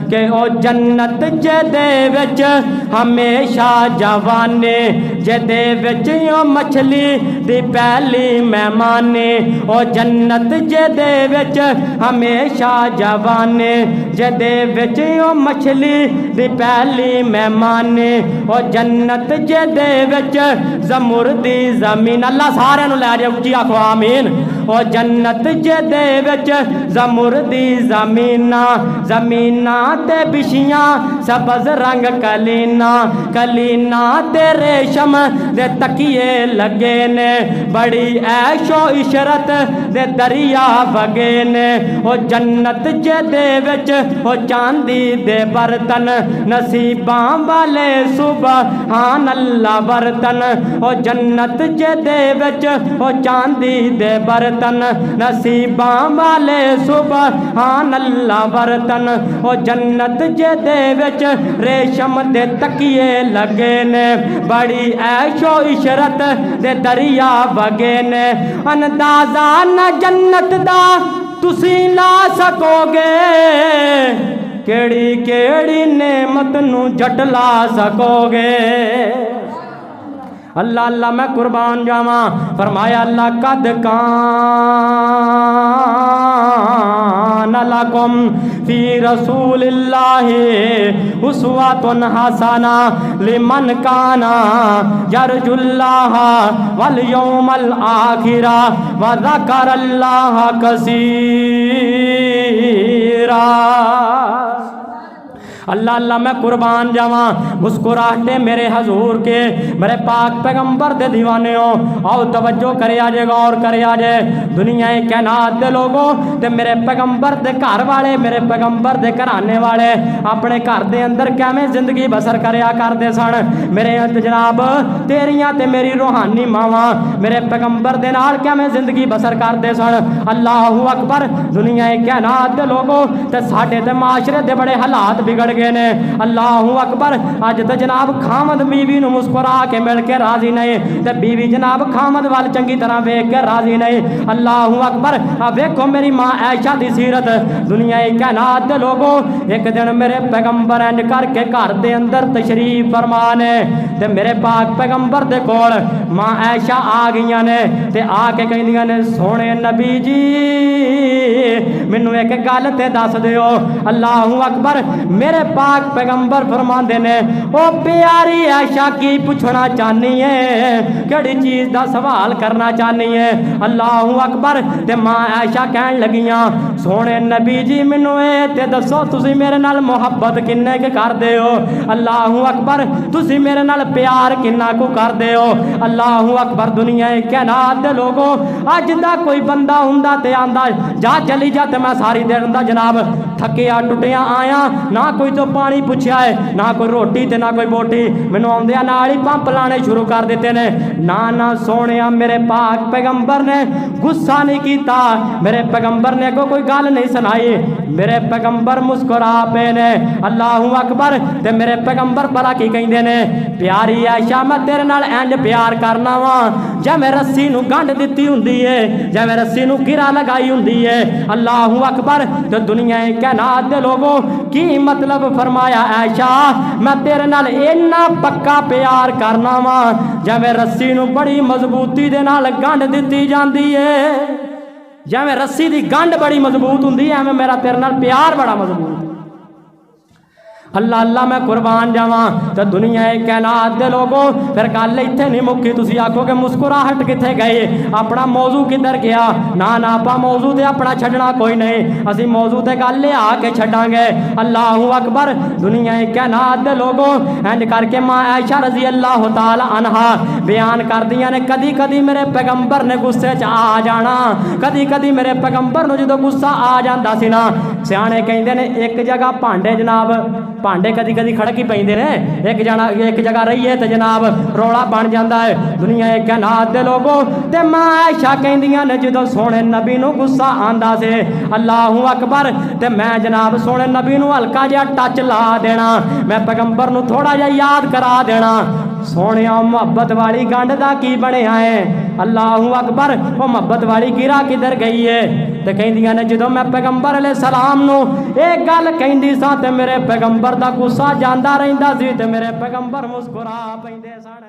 कि ओ जन्नत जेदे विच हमेशा जवाने, जेदे विच ओ मछली दी पहली मेहमानी। ओ जन्नत जेदे विच हमेशा जवाने, जेदे विच ओ मछली दी पहली मेहमानी। ओ जन्नत जेदे विच ज़मूर दी ज़मीन, अल्लाह सारे नु लै जाए उच्ची आखो आमीन। ओ जन्नत जेदे विच ज़मूर दी ज़मीना, ज़मीना ते बिछियां सबज़ रंग कलीना, कलीना ते रेशम दे तकिए लगे ने, बड़ी ऐशो इशरत दे दरिया वगे ने। ओ जन्नत जेदे विच ओ चांदी दे बर्तन, नसीबां वाले सुबहान अल्लाह बर्तन। ओ जन्नत जेदे विच ओ चांदी दे बर्तन, नसीबां वाले सुबहान अल्लाह बर्तन। ओ जन्नत जेदे विच रेशम दे तकिए लगे ने, बड़ी ऐशो इशरत दे दरिया वगे ने। अंदाजा न जन्नत दा तुसी ला सकोगे, केड़ी केड़ी नेमत नू जटला सकोगे। अल्लाह अल्लाह मैं कुर्बान जावा। फरमाया अल्लाह कद कान लकुम फी रसूलिल्लाहि उस्वतुन हसना लिमन काना यरजुल्लाह वल यौमल आखिरा व ज़करल्लाह कसीरा। अल्लाह अल्लाह मैं कुर्बान जावा। मुस्कुराहटे मेरे हजूर के, मेरे पाक पैगंबर दे दीवाने हो। आओ तवज्जो करे आजे, गौर करे आजे। दुनिया कैनात दे लोगों ते मेरे पैगंबर दे घर वाले, मेरे पैगंबर दे घराने वाले अपने घर दे अंदर कैवें जिंदगी बसर करया करदे सन। मेरे जनाब तेरियां ते मेरी रूहानी मावां मेरे पैगंबर दे नाल कैवें जिंदगी बसर करदे सन। अल्लाहू अकबर। दुनिया कैनात दे लोगों ते साडे ते माशरे दे बड़े हालात बिगड़ गए ने। अल्लाहू अकबर। अज तो जनाब खामद बीवी नू मुस्कुरा के मिल के राजी नहीं, ते बीवी जनाब खामद वाल चंगी तरह वेख के राजी नहीं। अल्लाहू अकबर। अब वेखो मेरी माँ ऐशा दी सीरत। दुनिया कैनात दे लोगों एक दिन मेरे पैगंबर इंज करके घर दे अंदर तशरीफ फरमाने, ते मेरे पाक पैगंबर दे कोल माँ ऐशा आ गई ने, ते आके कहदियां ने सोने नबी जी मैनू एक गल ते दस दिओ। अल्लाहू अकबर। मेरे पाक पैगंबर फरमाते ने ओ प्यारी ऐशा की पूछना चाहनी है, केड़ी चीज का सवाल करना चाहनी है। अल्लाहू अकबर। ते मां ऐशा कहन लगियां सोने नबी जी मैनू ते दसो तुसी मेरे नाल मुहब्बत किन्ने के करदे हो। अल्लाहू अकबर। तुसी मेरे नाल प्यार किन्ना को करदे हो। अल्लाहू अकबर। दुनिया कैनात दे लोगों अज दा कोई बंदा हुंदा ते आंदा जा चली जा ते मैं सारी दिन दा जनाब थकिया टुटिया आया, ना कोई तो पानी पूछा है, ना कोई रोटी ते ना कोई बोटी, मैनू आउंदिया नाल ही पंप लाने शुरू कर देते ने। ना ना सोने मेरे पाक पैगंबर ने गुस्सा नहीं किया, मेरे पैगंबर ने कोई गल नहीं सुनाई, मेरे पैगंबर मुस्कुरा पे ने। अल्लाहू अकबर। ते मेरे पैगंबर भला की कहंदे ने प्यारी आयशा मैं तेरे नाल इंज प्यार करना वा जिवें रस्सी नू गंढ दित्ती हुंदी है, जिवें रस्सी नू गिरा लगाई हुंदी है। अल्लाहू अकबर। ते दुनिया कैनात दे लोगों की मतलब फरमाया आयशा मैं तेरे नाल इन्ना पक्का प्यार करना वा जिवें रस्सी नू बड़ी मजबूती दे नाल गंढ दित्ती जांदी है, जिवें रस्सी दी गंढ बड़ी मजबूत हुंदी है एवें मेरा तेरे नाल प्यार बड़ा मजबूत। अल्लाह अल्लाह मैं कुर्बान जावा। तो दुनिया कैनात दे लोगों फिर गल इत्थे नहीं मुक्की। तुसीं आखोगे मुस्कुराहट कित्थे गई, अपना मौजू किधर गया। ना ना आपां मौजू ते अपना छड्डना कोई नहीं, असीं मौजू ते गल लिया के छड्डांगे। अल्लाहू अकबर। दुनिया कैनात दे लोगों इंज करके मां आयशा रजी अल्लाह तआला अनहा बयान करदियां ने कदी कदी मेरे पैगंबर ने गुस्से च आ जाना, कदी कदी मेरे पैगंबर नूं जदों गुस्सा आ जांदा सी ना, सियाणे कहंदे ने एक जगह भांडे जनाब भांडे कदी कदी खड़क ही पैंदे ने, एक जगह रहीए तो जनाब रौला बन जाता है। दुनिया कैनात दे लोगों ते मां आयशा कहंदियां ने जदों सोने नबी नूं गुस्सा आंदा से अल्लाहू अकबर ते मैं जनाब सोने नबी नूं हल्का जिहा टच ला देना, मैं पैगंबर नूं थोड़ा जिहा याद करा देना सोने मुहब्बत वाली गंढ दा की बनया है। अल्लाहू अकबर। वो मुहब्बत वाली गिरा किधर गई है। ते कहंदियां ने जदों मैं पैगंबर अलैहिस्सलाम नूं एक गल कहंदी सां ते मेरे पैगंबर दा गुस्सा जांदा रहिंदा सी ते मेरे पैगंबर मुस्कुरा पैंदे सन।